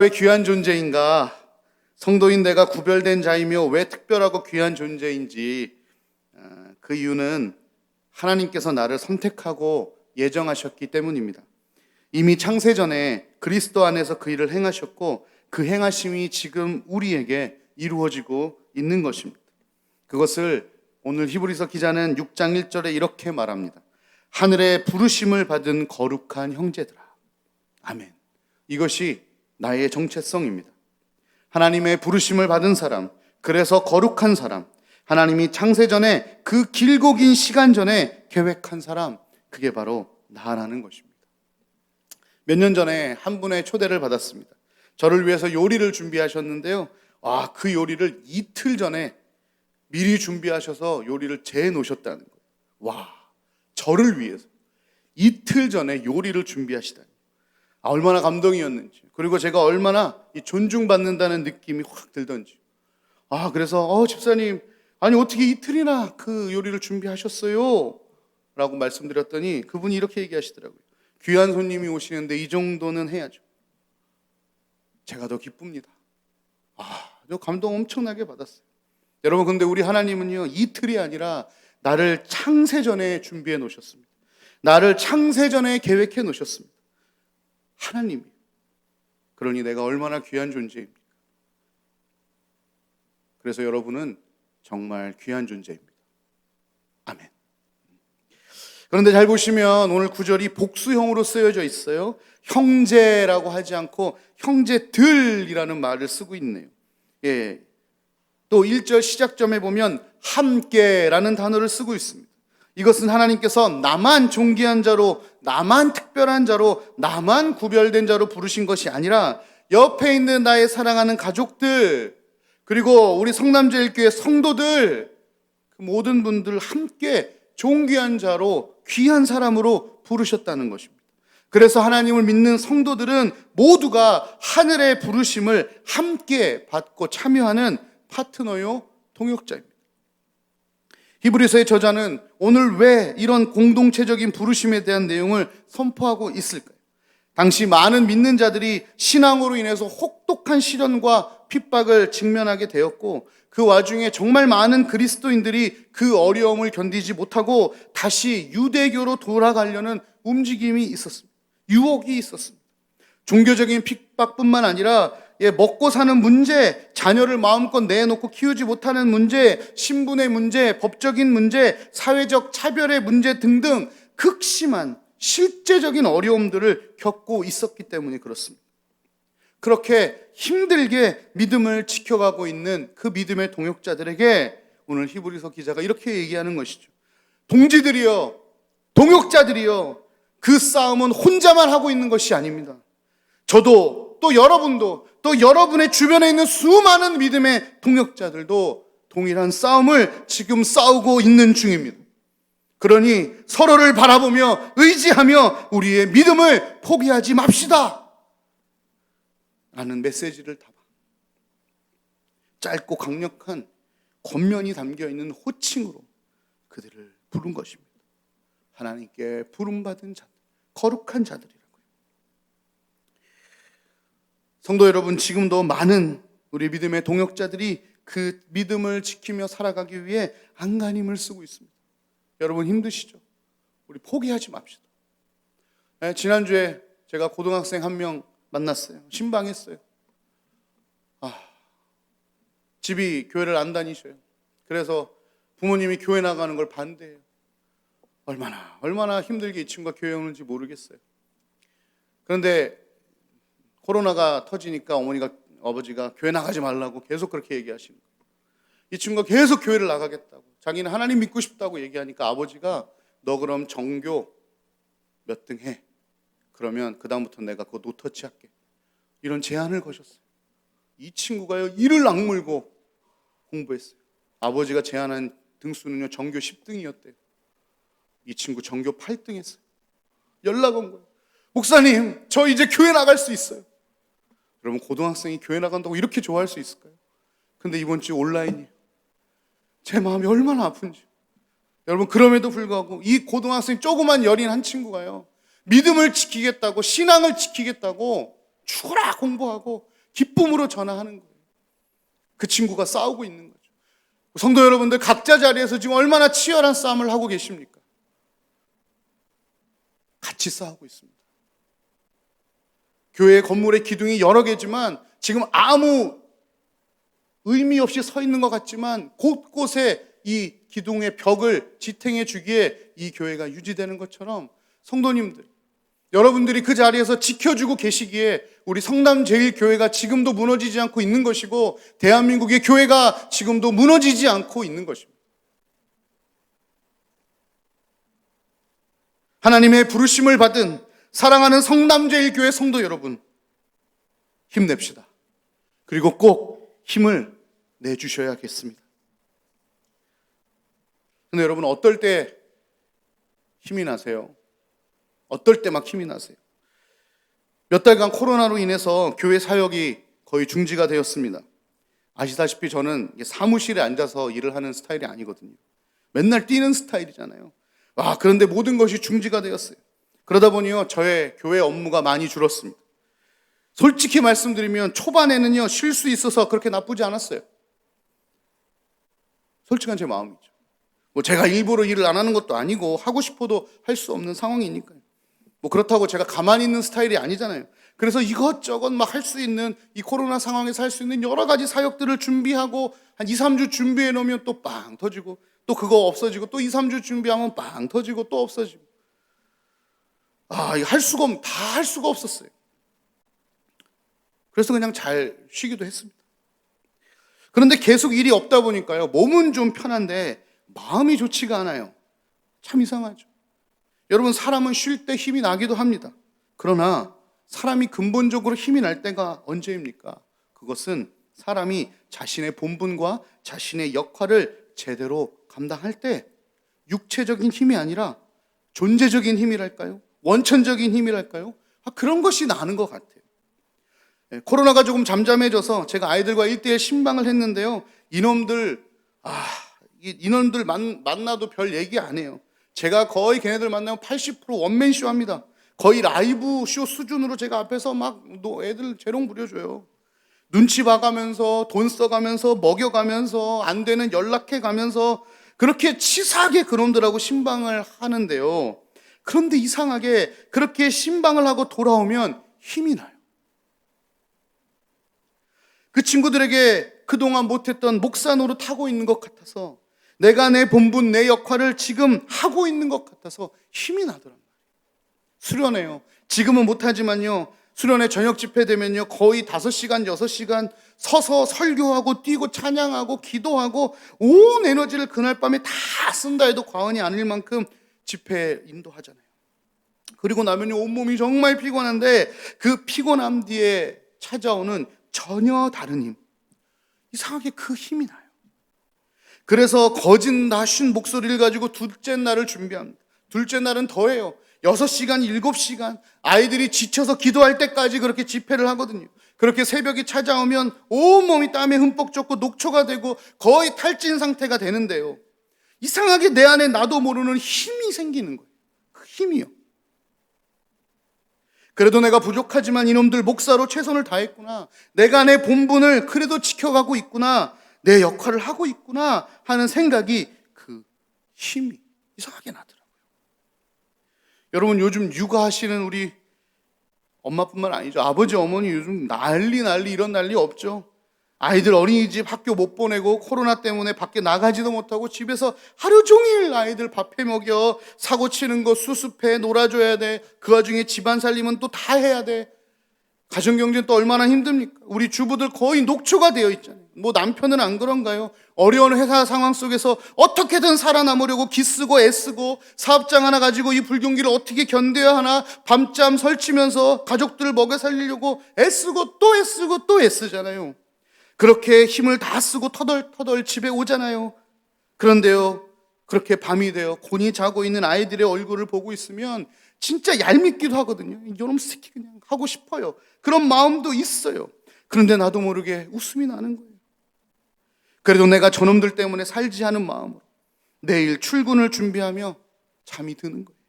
왜 귀한 존재인가? 성도인 내가 구별된 자이며 왜 특별하고 귀한 존재인지, 그 이유는 하나님께서 나를 선택하고 예정하셨기 때문입니다. 이미 창세전에 그리스도 안에서 그 일을 행하셨고 그 행하심이 지금 우리에게 이루어지고 있는 것입니다. 그것을 오늘 히브리서 기자는 6장 1절에 이렇게 말합니다. 하늘의 부르심을 받은 거룩한 형제들아. 아멘. 이것이 나의 정체성입니다. 하나님의 부르심을 받은 사람, 그래서 거룩한 사람, 하나님이 창세전에 그 길고 긴 시간 전에 계획한 사람, 그게 바로 나라는 것입니다. 몇 년 전에 한 분의 초대를 받았습니다. 저를 위해서 요리를 준비하셨는데요. 그 요리를 이틀 전에 미리 준비하셔서 요리를 재놓으셨다는 거예요. 저를 위해서 이틀 전에 요리를 준비하시다니. 얼마나 감동이었는지, 그리고 제가 얼마나 존중받는다는 느낌이 확 들던지. 그래서 집사님, 아니 어떻게 이틀이나 그 요리를 준비하셨어요? 라고 말씀드렸더니 그분이 이렇게 얘기하시더라고요. 귀한 손님이 오시는데 이 정도는 해야죠. 제가 더 기쁩니다. 저 감동 엄청나게 받았어요. 여러분, 근데 우리 하나님은요, 이틀이 아니라 나를 창세전에 준비해 놓으셨습니다. 나를 창세전에 계획해 놓으셨습니다. 하나님이. 그러니 내가 얼마나 귀한 존재입니까? 그래서 여러분은 정말 귀한 존재입니다. 아멘. 그런데 잘 보시면 오늘 구절이 복수형으로 쓰여져 있어요. 형제라고 하지 않고 형제들이라는 말을 쓰고 있네요. 또 1절 시작점에 보면 함께라는 단어를 쓰고 있습니다. 이것은 하나님께서 나만 존귀한 자로, 나만 특별한 자로, 나만 구별된 자로 부르신 것이 아니라 옆에 있는 나의 사랑하는 가족들, 그리고 우리 성남제일교회 성도들, 그 모든 분들 함께 존귀한 자로, 귀한 사람으로 부르셨다는 것입니다. 그래서 하나님을 믿는 성도들은 모두가 하늘의 부르심을 함께 받고 참여하는 파트너요, 동역자입니다. 히브리서의 저자는 오늘 왜 이런 공동체적인 부르심에 대한 내용을 선포하고 있을까요? 당시 많은 믿는 자들이 신앙으로 인해서 혹독한 시련과 핍박을 직면하게 되었고, 그 와중에 정말 많은 그리스도인들이 그 어려움을 견디지 못하고 다시 유대교로 돌아가려는 움직임이 있었습니다. 유혹이 있었습니다. 종교적인 핍박뿐만 아니라 먹고 사는 문제, 자녀를 마음껏 내놓고 키우지 못하는 문제, 신분의 문제, 법적인 문제, 사회적 차별의 문제 등등 극심한 실제적인 어려움들을 겪고 있었기 때문에 그렇습니다. 그렇게 힘들게 믿음을 지켜가고 있는 그 믿음의 동역자들에게 오늘 히브리서 기자가 이렇게 얘기하는 것이죠. 동지들이여, 동역자들이여, 그 싸움은 혼자만 하고 있는 것이 아닙니다. 저도, 또 여러분도, 또 여러분의 주변에 있는 수많은 믿음의 동역자들도 동일한 싸움을 지금 싸우고 있는 중입니다. 그러니 서로를 바라보며 의지하며 우리의 믿음을 포기하지 맙시다 라는 메시지를 담아 짧고 강력한 권면이 담겨있는 호칭으로 그들을 부른 것입니다. 하나님께 부름받은 자들, 거룩한 자들이라고요. 성도 여러분, 지금도 많은 우리 믿음의 동역자들이 그 믿음을 지키며 살아가기 위해 안간힘을 쓰고 있습니다. 여러분 힘드시죠? 우리 포기하지 맙시다. 지난주에 제가 고등학생 한 명 만났어요. 신방했어요. 집이 교회를 안 다니셔요. 그래서 부모님이 교회 나가는 걸 반대해요. 얼마나 힘들게 이 친구가 교회 오는지 모르겠어요. 그런데 코로나가 터지니까 아버지가 교회 나가지 말라고 계속 그렇게 얘기하시는 거예요. 이 친구가 계속 교회를 나가겠다고, 자기는 하나님 믿고 싶다고 얘기하니까 아버지가 너 그럼 정교 몇 등 해. 그러면 그다음부터 내가 그거 노터치 할게. 이런 제안을 거셨어요. 이 친구가요, 이를 악물고 공부했어요. 아버지가 제안한 등수는요, 정교 10등이었대요. 이 친구 정교 8등 했어요. 연락 온 거예요. 목사님, 저 이제 교회 나갈 수 있어요. 여러분, 고등학생이 교회 나간다고 이렇게 좋아할 수 있을까요? 근데 이번 주 온라인이에요. 제 마음이 얼마나 아픈지. 여러분, 그럼에도 불구하고 이 고등학생 조그만 여린 한 친구가요, 믿음을 지키겠다고, 신앙을 지키겠다고 죽어라 공부하고 기쁨으로 전화하는 거예요. 그 친구가 싸우고 있는 거죠. 성도 여러분들, 각자 자리에서 지금 얼마나 치열한 싸움을 하고 계십니까? 같이 싸우고 있습니다. 교회 건물의 기둥이 여러 개지만 지금 아무 의미 없이 서 있는 것 같지만 곳곳에 이 기둥의 벽을 지탱해 주기에 이 교회가 유지되는 것처럼 성도님들, 여러분들이 그 자리에서 지켜주고 계시기에 우리 성남제일교회가 지금도 무너지지 않고 있는 것이고 대한민국의 교회가 지금도 무너지지 않고 있는 것입니다. 하나님의 부르심을 받은 사랑하는 성남제일교회 성도 여러분, 힘냅시다. 그리고 꼭 힘을 내주셔야겠습니다. 근데 여러분, 어떨 때 힘이 나세요? 어떨 때 막 힘이 나세요? 몇 달간 코로나로 인해서 교회 사역이 거의 중지가 되었습니다. 아시다시피 저는 사무실에 앉아서 일을 하는 스타일이 아니거든요. 맨날 뛰는 스타일이잖아요. 그런데 모든 것이 중지가 되었어요. 그러다 보니요, 저의 교회 업무가 많이 줄었습니다. 솔직히 말씀드리면 초반에는요, 쉴 수 있어서 그렇게 나쁘지 않았어요. 솔직한 제 마음이죠. 제가 일부러 일을 안 하는 것도 아니고 하고 싶어도 할 수 없는 상황이니까요. 그렇다고 제가 가만히 있는 스타일이 아니잖아요. 그래서 이것저것 막 할 수 있는, 이 코로나 상황에서 할 수 있는 여러 가지 사역들을 준비하고 한 2, 3주 준비해 놓으면 또 빵 터지고, 또 그거 없어지고, 또 2, 3주 준비하면 빵 터지고, 또 없어지고. 이거 다 할 수가 없었어요. 그래서 그냥 잘 쉬기도 했습니다. 그런데 계속 일이 없다 보니까요, 몸은 좀 편한데 마음이 좋지가 않아요. 참 이상하죠. 여러분, 사람은 쉴 때 힘이 나기도 합니다. 그러나 사람이 근본적으로 힘이 날 때가 언제입니까? 그것은 사람이 자신의 본분과 자신의 역할을 제대로 감당할 때, 육체적인 힘이 아니라 존재적인 힘이랄까요? 원천적인 힘이랄까요? 그런 것이 나는 것 같아요. 코로나가 조금 잠잠해져서 제가 아이들과 1:1 신방을 했는데요, 이놈들 만나도 별 얘기 안 해요. 제가 거의 걔네들 만나면 80% 원맨쇼 합니다. 거의 라이브 쇼 수준으로 제가 앞에서 막 애들 재롱 부려줘요. 눈치 봐가면서, 돈 써가면서, 먹여가면서, 안 되는 연락해가면서 그렇게 치사하게 그놈들하고 신방을 하는데요, 그런데 이상하게 그렇게 신방을 하고 돌아오면 힘이 나요. 그 친구들에게 그동안 못했던 목사 노릇하고 있는 것 같아서, 내가 내 본분, 내 역할을 지금 하고 있는 것 같아서 힘이 나더란 말이에요. 수련회요. 지금은 못하지만요, 수련회 저녁 집회 되면요, 거의 5시간, 6시간 서서 설교하고 뛰고 찬양하고 기도하고 온 에너지를 그날 밤에 다 쓴다 해도 과언이 아닐 만큼 집회 인도하잖아요. 그리고 나면요, 온몸이 정말 피곤한데 그 피곤함 뒤에 찾아오는 전혀 다른 힘, 이상하게 그 힘이 나요. 그래서 거짓 나신 목소리를 가지고 둘째 날을 준비합니다. 둘째 날은 더해요. 6시간, 7시간 아이들이 지쳐서 기도할 때까지 그렇게 집회를 하거든요. 그렇게 새벽이 찾아오면 온몸이 땀에 흠뻑 젖고 녹초가 되고 거의 탈진 상태가 되는데요, 이상하게 내 안에 나도 모르는 힘이 생기는 거예요. 그 힘이요. 그래도 내가 부족하지만 이놈들 목사로 최선을 다했구나, 내가 내 본분을 그래도 지켜가고 있구나, 내 역할을 하고 있구나 하는 생각이, 그 힘이 이상하게 나더라고요. 여러분, 요즘 육아하시는 우리 엄마뿐만 아니죠. 아버지, 어머니 요즘 난리 이런 난리 없죠. 아이들 어린이집 학교 못 보내고 코로나 때문에 밖에 나가지도 못하고 집에서 하루 종일 아이들 밥해 먹여, 사고 치는 거 수습해, 놀아줘야 돼. 그 와중에 집안 살림은 또 다 해야 돼. 가정경제는 또 얼마나 힘듭니까? 우리 주부들 거의 녹초가 되어 있잖아요. 남편은 안 그런가요? 어려운 회사 상황 속에서 어떻게든 살아남으려고 기쓰고 애쓰고, 사업장 하나 가지고 이 불경기를 어떻게 견뎌야 하나 밤잠 설치면서 가족들을 먹여 살리려고 애쓰고 또 애쓰고 또 애쓰잖아요. 그렇게 힘을 다 쓰고 터덜터덜 집에 오잖아요. 그런데요, 그렇게 밤이 되어 곤히 자고 있는 아이들의 얼굴을 보고 있으면 진짜 얄밉기도 하거든요. 이놈 새끼 그냥 하고 싶어요. 그런 마음도 있어요. 그런데 나도 모르게 웃음이 나는 거예요. 그래도 내가 저놈들 때문에 살지 않은 마음으로 내일 출근을 준비하며 잠이 드는 거예요.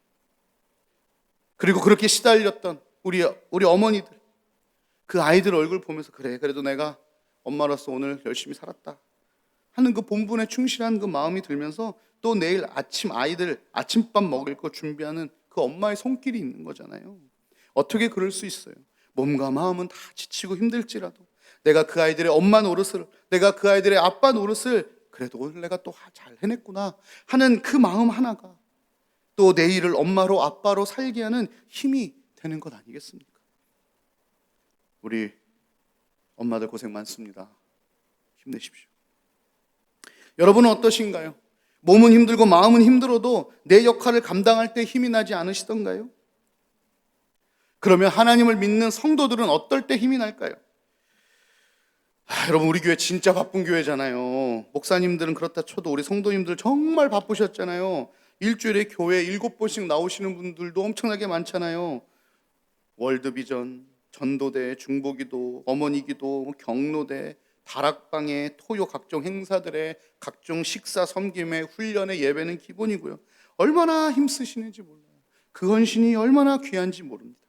그리고 그렇게 시달렸던 우리 어머니들, 그 아이들 얼굴 보면서 그래, 그래도 내가 엄마로서 오늘 열심히 살았다 하는 그 본분에 충실한 그 마음이 들면서 또 내일 아침 아이들 아침밥 먹을 거 준비하는 그 엄마의 손길이 있는 거잖아요. 어떻게 그럴 수 있어요? 몸과 마음은 다 지치고 힘들지라도 내가 그 아이들의 엄마 노릇을, 내가 그 아이들의 아빠 노릇을 그래도 오늘 내가 또 잘 해냈구나 하는 그 마음 하나가 또 내일을 엄마로 아빠로 살게 하는 힘이 되는 것 아니겠습니까? 우리 엄마들 고생 많습니다. 힘내십시오. 여러분은 어떠신가요? 몸은 힘들고 마음은 힘들어도 내 역할을 감당할 때 힘이 나지 않으시던가요? 그러면 하나님을 믿는 성도들은 어떨 때 힘이 날까요? 여러분, 우리 교회 진짜 바쁜 교회잖아요. 목사님들은 그렇다 쳐도 우리 성도님들 정말 바쁘셨잖아요. 일주일에 교회 7번씩 나오시는 분들도 엄청나게 많잖아요. 월드비전, 전도대, 중보기도, 어머니기도, 경로대, 다락방에 토요 각종 행사들의 각종 식사 섬김의 훈련의 예배는 기본이고요. 얼마나 힘쓰시는지 몰라요. 그 헌신이 얼마나 귀한지 모릅니다.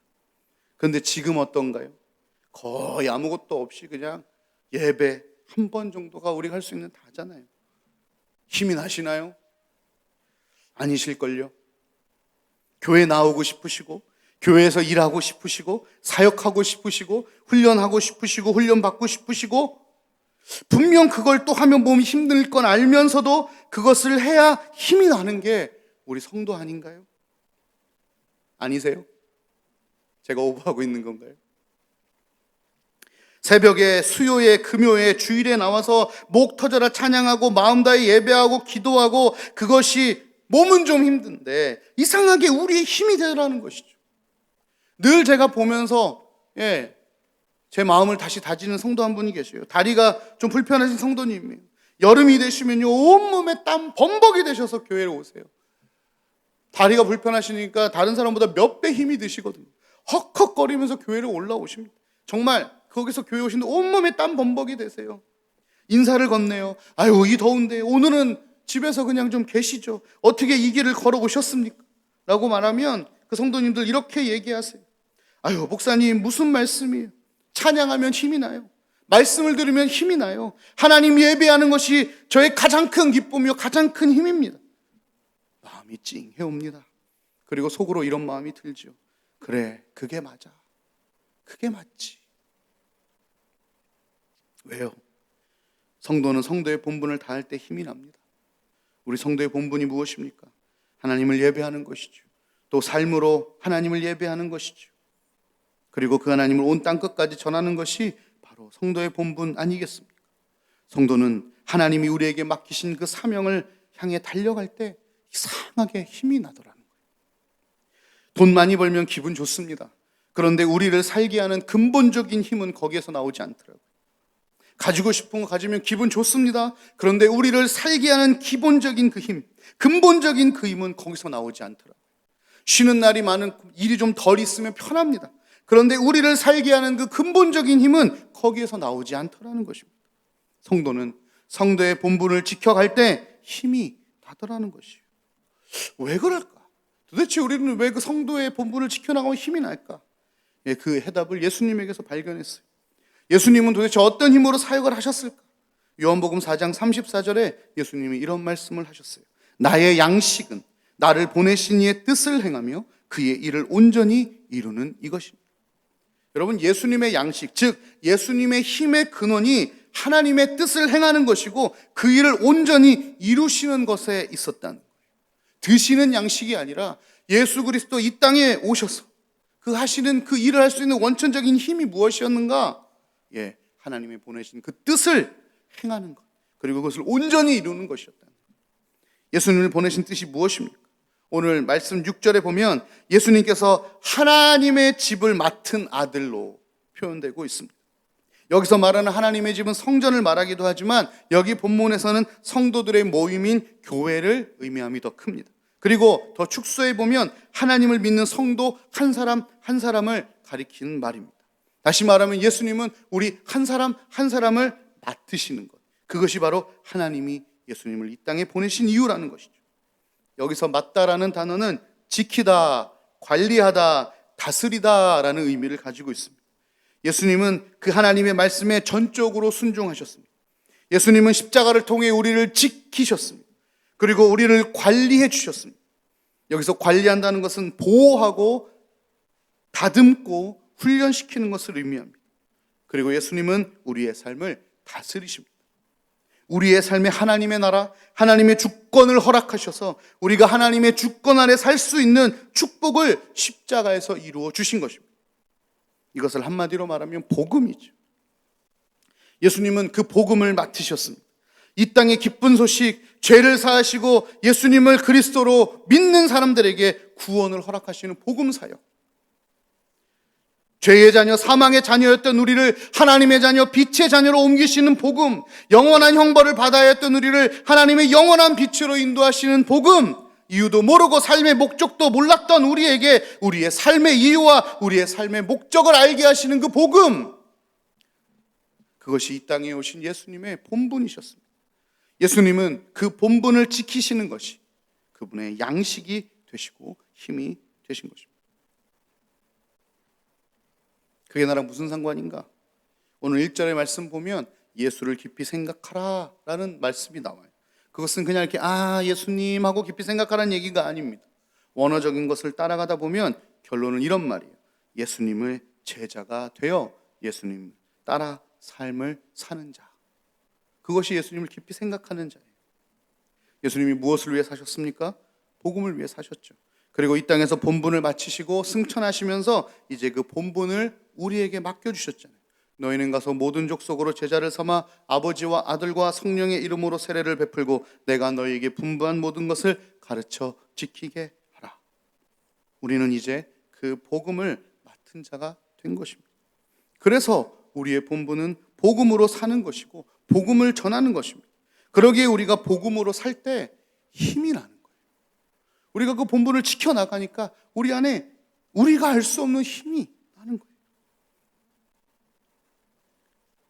그런데 지금 어떤가요? 거의 아무것도 없이 그냥 예배 한 번 정도가 우리가 할 수 있는 다잖아요. 힘이 나시나요? 아니실걸요. 교회 나오고 싶으시고 교회에서 일하고 싶으시고 사역하고 싶으시고 훈련하고 싶으시고 훈련받고 싶으시고 분명 그걸 또 하면 몸이 힘들 건 알면서도 그것을 해야 힘이 나는 게 우리 성도 아닌가요? 아니세요? 제가 오버하고 있는 건가요? 새벽에, 수요에, 금요에, 주일에 나와서 목 터져라 찬양하고 마음 다해 예배하고 기도하고 그것이 몸은 좀 힘든데 이상하게 우리의 힘이 되라는 것이죠. 늘 제가 보면서 제 마음을 다시 다지는 성도 한 분이 계세요. 다리가 좀 불편하신 성도님이에요. 여름이 되시면요 온몸에 땀 범벅이 되셔서 교회에 오세요. 다리가 불편하시니까 다른 사람보다 몇 배 힘이 드시거든요. 헉헉거리면서 교회를 올라오십니다. 정말 거기서 교회 오시는데 온몸에 땀 범벅이 되세요. 인사를 건네요. 아유, 이 더운데 오늘은 집에서 그냥 좀 계시죠. 어떻게 이 길을 걸어오셨습니까? 라고 말하면 그 성도님들 이렇게 얘기하세요. 아유, 목사님 무슨 말씀이에요? 찬양하면 힘이 나요. 말씀을 들으면 힘이 나요. 하나님 예배하는 것이 저의 가장 큰 기쁨이요 가장 큰 힘입니다. 마음이 찡해옵니다. 그리고 속으로 이런 마음이 들죠. 그래, 그게 맞아. 그게 맞지. 왜요? 성도는 성도의 본분을 다할 때 힘이 납니다. 우리 성도의 본분이 무엇입니까? 하나님을 예배하는 것이죠. 또 삶으로 하나님을 예배하는 것이죠. 그리고 그 하나님을 온 땅 끝까지 전하는 것이 바로 성도의 본분 아니겠습니까? 성도는 하나님이 우리에게 맡기신 그 사명을 향해 달려갈 때 이상하게 힘이 나더라는 거예요. 돈 많이 벌면 기분 좋습니다. 그런데 우리를 살게 하는 근본적인 힘은 거기에서 나오지 않더라고요. 가지고 싶은 거 가지면 기분 좋습니다. 그런데 우리를 살게 하는 기본적인 그 힘, 근본적인 그 힘은 거기서 나오지 않더라고요. 쉬는 날이 많은, 일이 좀 덜 있으면 편합니다. 그런데 우리를 살게 하는 그 근본적인 힘은 거기에서 나오지 않더라는 것입니다. 성도는 성도의 본분을 지켜갈 때 힘이 나더라는 것이에요. 왜 그럴까? 도대체 우리는 왜 그 성도의 본분을 지켜나가면 힘이 날까? 그 해답을 예수님에게서 발견했어요. 예수님은 도대체 어떤 힘으로 사역을 하셨을까? 요한복음 4장 34절에 예수님이 이런 말씀을 하셨어요. 나의 양식은 나를 보내신 이의 뜻을 행하며 그의 일을 온전히 이루는 이것입니다. 여러분, 예수님의 양식, 즉 예수님의 힘의 근원이 하나님의 뜻을 행하는 것이고 그 일을 온전히 이루시는 것에 있었다는 거예요. 드시는 양식이 아니라 예수 그리스도 이 땅에 오셔서 그 하시는 그 일을 할 수 있는 원천적인 힘이 무엇이었는가? 하나님이 보내신 그 뜻을 행하는 것, 그리고 그것을 온전히 이루는 것이었다는 거예요. 예수님을 보내신 뜻이 무엇입니까? 오늘 말씀 6절에 보면 예수님께서 하나님의 집을 맡은 아들로 표현되고 있습니다. 여기서 말하는 하나님의 집은 성전을 말하기도 하지만 여기 본문에서는 성도들의 모임인 교회를 의미함이 더 큽니다. 그리고 더 축소해 보면 하나님을 믿는 성도 한 사람 한 사람을 가리키는 말입니다. 다시 말하면 예수님은 우리 한 사람 한 사람을 맡으시는 것, 그것이 바로 하나님이 예수님을 이 땅에 보내신 이유라는 것이죠. 여기서 맡다라는 단어는 지키다, 관리하다, 다스리다라는 의미를 가지고 있습니다. 예수님은 그 하나님의 말씀에 전적으로 순종하셨습니다. 예수님은 십자가를 통해 우리를 지키셨습니다. 그리고 우리를 관리해 주셨습니다. 여기서 관리한다는 것은 보호하고 다듬고 훈련시키는 것을 의미합니다. 그리고 예수님은 우리의 삶을 다스리십니다. 우리의 삶에 하나님의 나라, 하나님의 주권을 허락하셔서 우리가 하나님의 주권 아래 살 수 있는 축복을 십자가에서 이루어 주신 것입니다. 이것을 한마디로 말하면 복음이죠. 예수님은 그 복음을 맡으셨습니다. 이 땅의 기쁜 소식, 죄를 사하시고 예수님을 그리스도로 믿는 사람들에게 구원을 허락하시는 복음 사역. 죄의 자녀, 사망의 자녀였던 우리를 하나님의 자녀, 빛의 자녀로 옮기시는 복음, 영원한 형벌을 받아야 했던 우리를 하나님의 영원한 빛으로 인도하시는 복음, 이유도 모르고 삶의 목적도 몰랐던 우리에게 우리의 삶의 이유와 우리의 삶의 목적을 알게 하시는 그 복음, 그것이 이 땅에 오신 예수님의 본분이셨습니다. 예수님은 그 본분을 지키시는 것이 그분의 양식이 되시고 힘이 되신 것입니다. 그게 나랑 무슨 상관인가? 오늘 1절의 말씀 보면 예수를 깊이 생각하라 라는 말씀이 나와요. 그것은 그냥 이렇게 예수님 하고 깊이 생각하라는 얘기가 아닙니다. 원어적인 것을 따라가다 보면 결론은 이런 말이에요. 예수님의 제자가 되어 예수님 따라 삶을 사는 자. 그것이 예수님을 깊이 생각하는 자예요. 예수님이 무엇을 위해 사셨습니까? 복음을 위해 사셨죠. 그리고 이 땅에서 본분을 마치시고 승천하시면서 이제 그 본분을 우리에게 맡겨주셨잖아요. 너희는 가서 모든 족속으로 제자를 삼아 아버지와 아들과 성령의 이름으로 세례를 베풀고 내가 너희에게 분부한 모든 것을 가르쳐 지키게 하라. 우리는 이제 그 복음을 맡은 자가 된 것입니다. 그래서 우리의 본분은 복음으로 사는 것이고 복음을 전하는 것입니다. 그러기에 우리가 복음으로 살 때 힘이 나는 거예요. 우리가 그 본분을 지켜나가니까 우리 안에 우리가 알 수 없는 힘이 나는 거예요.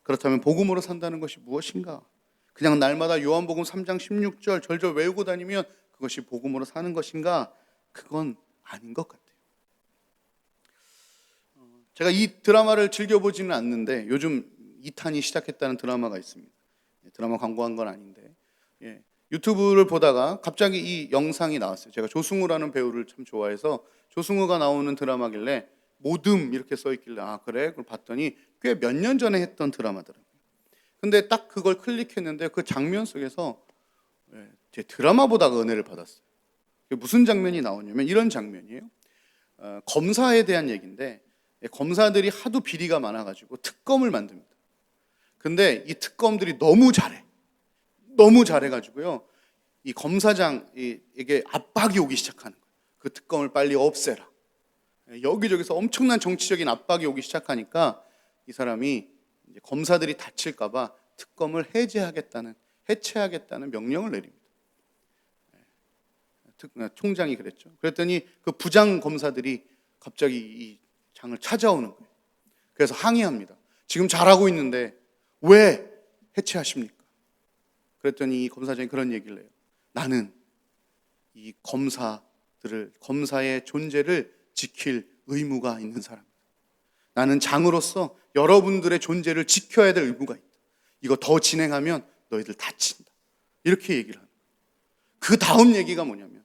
그렇다면 복음으로 산다는 것이 무엇인가? 그냥 날마다 요한복음 3장 16절 절절 외우고 다니면 그것이 복음으로 사는 것인가? 그건 아닌 것 같아요. 제가 이 드라마를 즐겨보지는 않는데 요즘 2탄이 시작했다는 드라마가 있습니다. 드라마 광고한 건 아닌데 유튜브를 보다가 갑자기 이 영상이 나왔어요. 제가 조승우라는 배우를 참 좋아해서 조승우가 나오는 드라마길래 모듬 이렇게 써있길래 그래? 그걸 봤더니 꽤 몇 년 전에 했던 드라마더라고요. 근데 딱 그걸 클릭했는데 그 장면 속에서 제 드라마보다 은혜를 받았어요. 무슨 장면이 나오냐면 이런 장면이에요. 검사에 대한 얘기인데 검사들이 하도 비리가 많아가지고 특검을 만듭니다. 근데 이 특검들이 너무 잘해가지고요. 이 검사장에게 압박이 오기 시작하는 거예요. 그 특검을 빨리 없애라. 여기저기서 엄청난 정치적인 압박이 오기 시작하니까 이 사람이 이제 검사들이 다칠까봐 특검을 해체하겠다는 명령을 내립니다. 총장이 그랬죠. 그랬더니 그 부장 검사들이 갑자기 이 장을 찾아오는 거예요. 그래서 항의합니다. 지금 잘하고 있는데 왜 해체하십니까? 그랬더니 이 검사장이 그런 얘기를 해요. 나는 이 검사의 존재를 지킬 의무가 있는 사람이다. 나는 장으로서 여러분들의 존재를 지켜야 될 의무가 있다. 이거 더 진행하면 너희들 다친다. 이렇게 얘기를 하는 거예요. 그 다음 얘기가 뭐냐면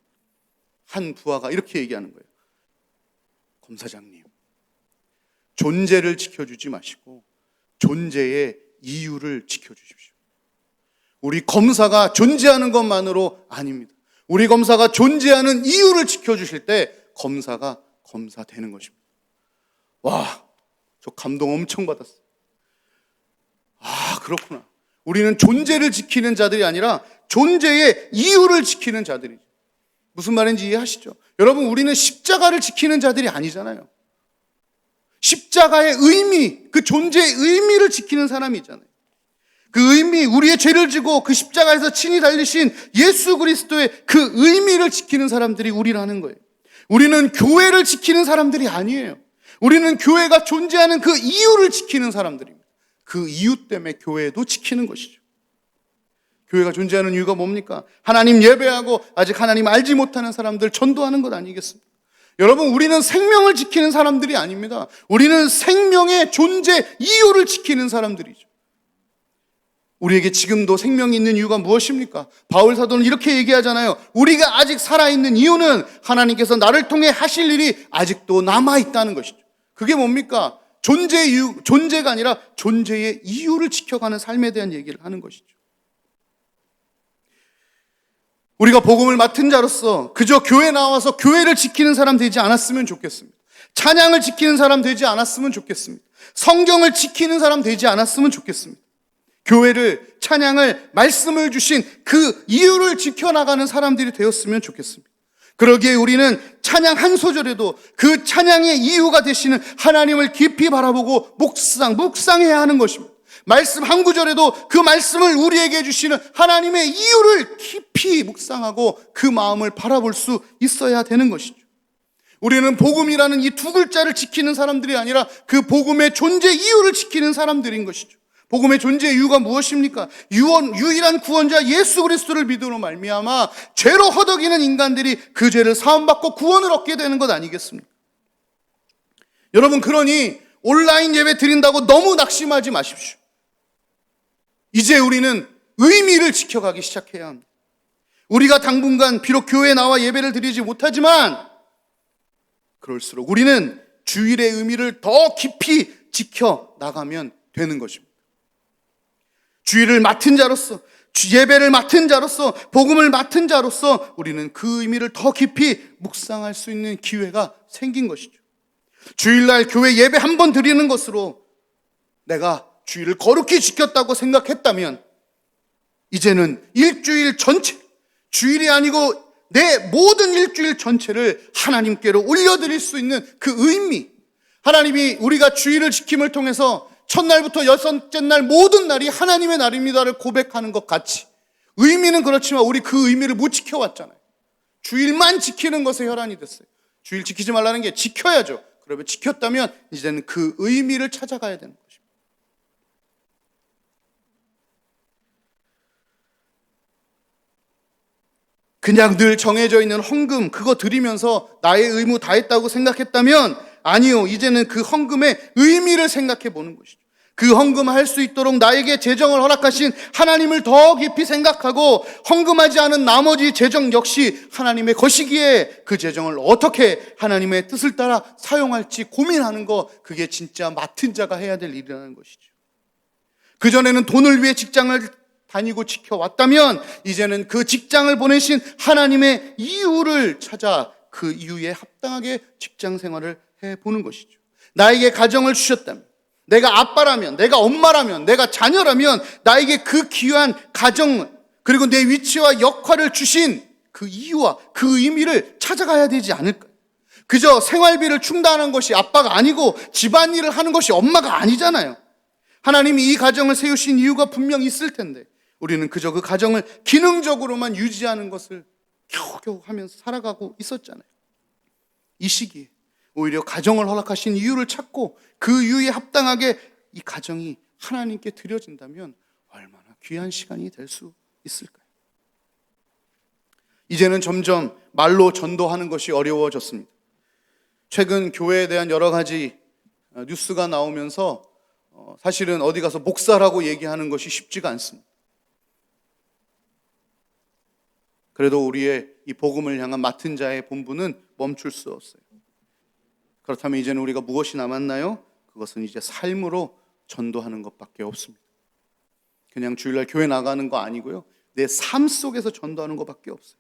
한 부하가 이렇게 얘기하는 거예요. 검사장님, 존재를 지켜주지 마시고 존재의 이유를 지켜주십시오. 우리 검사가 존재하는 것만으로 아닙니다. 우리 검사가 존재하는 이유를 지켜주실 때 검사가 검사 되는 것입니다. 와, 저 감동 엄청 받았어요. 그렇구나. 우리는 존재를 지키는 자들이 아니라 존재의 이유를 지키는 자들이죠. 무슨 말인지 이해하시죠? 여러분, 우리는 십자가를 지키는 자들이 아니잖아요. 십자가의 의미, 그 존재의 의미를 지키는 사람이잖아요. 그 의미, 우리의 죄를 지고 그 십자가에서 친히 달리신 예수 그리스도의 그 의미를 지키는 사람들이 우리라는 거예요. 우리는 교회를 지키는 사람들이 아니에요. 우리는 교회가 존재하는 그 이유를 지키는 사람들입니다. 그 이유 때문에 교회도 지키는 것이죠. 교회가 존재하는 이유가 뭡니까? 하나님 예배하고 아직 하나님 알지 못하는 사람들 전도하는 것 아니겠습니까? 여러분, 우리는 생명을 지키는 사람들이 아닙니다. 우리는 생명의 존재 이유를 지키는 사람들이죠. 우리에게 지금도 생명이 있는 이유가 무엇입니까? 바울 사도는 이렇게 얘기하잖아요. 우리가 아직 살아있는 이유는 하나님께서 나를 통해 하실 일이 아직도 남아있다는 것이죠. 그게 뭡니까? 존재의 이유, 존재가 아니라 존재의 이유를 지켜가는 삶에 대한 얘기를 하는 것이죠. 우리가 복음을 맡은 자로서 그저 교회 나와서 교회를 지키는 사람 되지 않았으면 좋겠습니다. 찬양을 지키는 사람 되지 않았으면 좋겠습니다. 성경을 지키는 사람 되지 않았으면 좋겠습니다. 교회를, 찬양을, 말씀을 주신 그 이유를 지켜나가는 사람들이 되었으면 좋겠습니다. 그러기에 우리는 찬양 한 소절에도 그 찬양의 이유가 되시는 하나님을 깊이 바라보고 묵상해야 하는 것입니다. 말씀 한 구절에도 그 말씀을 우리에게 주시는 하나님의 이유를 깊이 묵상하고 그 마음을 바라볼 수 있어야 되는 것이죠. 우리는 복음이라는 이 두 글자를 지키는 사람들이 아니라 그 복음의 존재 이유를 지키는 사람들인 것이죠. 복음의 존재 이유가 무엇입니까? 유일한 구원자 예수 그리스도를 믿음으로 말미암아 죄로 허덕이는 인간들이 그 죄를 사함받고 구원을 얻게 되는 것 아니겠습니까? 여러분, 그러니 온라인 예배 드린다고 너무 낙심하지 마십시오. 이제 우리는 의미를 지켜가기 시작해야 합니다. 우리가 당분간 비록 교회에 나와 예배를 드리지 못하지만 그럴수록 우리는 주일의 의미를 더 깊이 지켜나가면 되는 것입니다. 주일을 맡은 자로서, 예배를 맡은 자로서, 복음을 맡은 자로서 우리는 그 의미를 더 깊이 묵상할 수 있는 기회가 생긴 것이죠. 주일날 교회 예배 한 번 드리는 것으로 내가 주일을 거룩히 지켰다고 생각했다면 이제는 일주일 전체, 주일이 아니고 내 모든 일주일 전체를 하나님께로 올려드릴 수 있는 그 의미, 하나님이 우리가 주일을 지킴을 통해서 첫날부터 여섯째 날 모든 날이 하나님의 날입니다를 고백하는 것 같이, 의미는 그렇지만 우리 그 의미를 못 지켜왔잖아요. 주일만 지키는 것에 혈안이 됐어요. 주일 지키지 말라는 게 지켜야죠. 그러면 지켰다면 이제는 그 의미를 찾아가야 되는 것입니다. 그냥 늘 정해져 있는 헌금 그거 드리면서 나의 의무 다 했다고 생각했다면 아니요, 이제는 그 헌금의 의미를 생각해 보는 것이죠. 그 헌금할 수 있도록 나에게 재정을 허락하신 하나님을 더 깊이 생각하고 헌금하지 않은 나머지 재정 역시 하나님의 것이기에 그 재정을 어떻게 하나님의 뜻을 따라 사용할지 고민하는 거, 그게 진짜 맡은 자가 해야 될 일이라는 것이죠. 그전에는 돈을 위해 직장을 다니고 지켜왔다면 이제는 그 직장을 보내신 하나님의 이유를 찾아 그 이유에 합당하게 직장 생활을 해보는 것이죠. 나에게 가정을 주셨다면, 내가 아빠라면, 내가 엄마라면, 내가 자녀라면 나에게 그 귀한 가정 그리고 내 위치와 역할을 주신 그 이유와 그 의미를 찾아가야 되지 않을까요? 그저 생활비를 충당하는 것이 아빠가 아니고 집안일을 하는 것이 엄마가 아니잖아요. 하나님이 이 가정을 세우신 이유가 분명 있을 텐데 우리는 그저 그 가정을 기능적으로만 유지하는 것을 겨우겨우 하면서 살아가고 있었잖아요. 이 시기에 오히려 가정을 허락하신 이유를 찾고 그 이유에 합당하게 이 가정이 하나님께 드려진다면 얼마나 귀한 시간이 될 수 있을까요? 이제는 점점 말로 전도하는 것이 어려워졌습니다. 최근 교회에 대한 여러 가지 뉴스가 나오면서 사실은 어디 가서 목사라고 얘기하는 것이 쉽지가 않습니다. 그래도 우리의 이 복음을 향한 맡은 자의 본분은 멈출 수 없어요. 그렇다면 이제는 우리가 무엇이 남았나요? 그것은 이제 삶으로 전도하는 것밖에 없습니다. 그냥 주일날 교회 나가는 거 아니고요, 내 삶 속에서 전도하는 것밖에 없어요.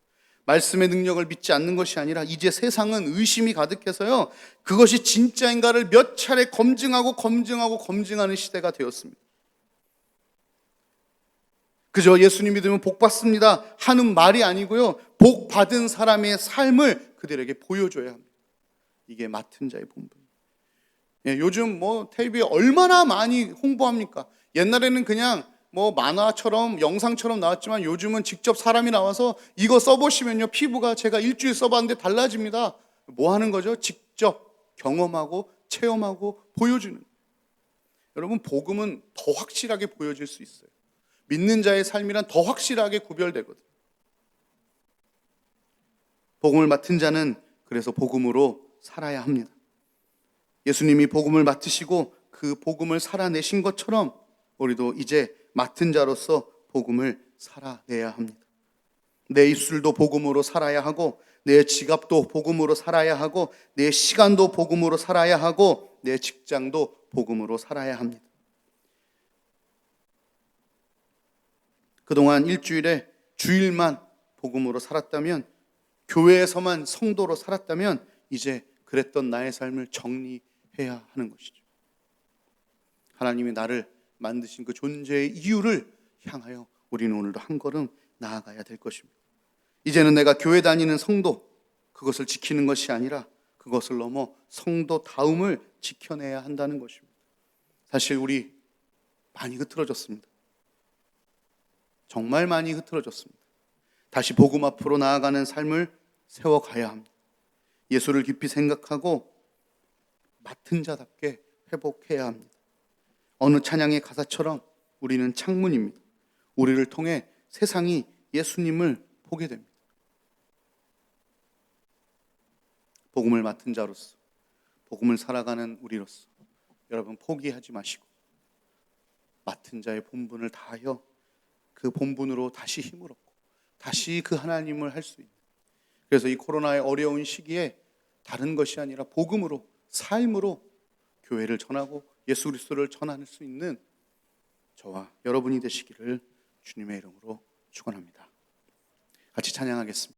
말씀의 능력을 믿지 않는 것이 아니라 이제 세상은 의심이 가득해서요, 그것이 진짜인가를 몇 차례 검증하는 시대가 되었습니다. 그저 예수님 믿으면 복 받습니다 하는 말이 아니고요, 복 받은 사람의 삶을 그들에게 보여줘야 합니다. 이게 맡은 자의 본분입니다. 요즘 텔레비에 얼마나 많이 홍보합니까? 옛날에는 그냥 만화처럼 영상처럼 나왔지만 요즘은 직접 사람이 나와서 이거 써보시면요, 피부가 제가 일주일 써봤는데 달라집니다. 뭐 하는 거죠? 직접 경험하고 체험하고 보여주는. 여러분, 복음은 더 확실하게 보여질 수 있어요. 믿는 자의 삶이란 더 확실하게 구별되거든요. 복음을 맡은 자는 그래서 복음으로 살아야 합니다. 예수님이 복음을 맡으시고 그 복음을 살아내신 것처럼 우리도 이제 맡은 자로서 복음을 살아내야 합니다. 내 입술도 복음으로 살아야 하고, 내 지갑도 복음으로 살아야 하고, 내 시간도 복음으로 살아야 하고, 내 직장도 복음으로 살아야 합니다. 그동안 일주일에 주일만 복음으로 살았다면, 교회에서만 성도로 살았다면 이제 그랬던 나의 삶을 정리해야 하는 것이죠. 하나님이 나를 만드신 그 존재의 이유를 향하여 우리는 오늘도 한 걸음 나아가야 될 것입니다. 이제는 내가 교회 다니는 성도, 그것을 지키는 것이 아니라 그것을 넘어 성도다움을 지켜내야 한다는 것입니다. 사실 우리 많이 흐트러졌습니다. 정말 많이 흐트러졌습니다. 다시 복음 앞으로 나아가는 삶을 세워가야 합니다. 예수를 깊이 생각하고 맡은 자답게 회복해야 합니다. 어느 찬양의 가사처럼 우리는 창문입니다. 우리를 통해 세상이 예수님을 보게 됩니다. 복음을 맡은 자로서, 복음을 살아가는 우리로서 여러분 포기하지 마시고 맡은 자의 본분을 다하여 그 본분으로 다시 힘을 얻고 다시 그 하나님을 할 수 있는, 그래서 이 코로나의 어려운 시기에 다른 것이 아니라 복음으로, 삶으로 교회를 전하고 예수 그리스도를 전할 수 있는 저와 여러분이 되시기를 주님의 이름으로 축원합니다. 같이 찬양하겠습니다.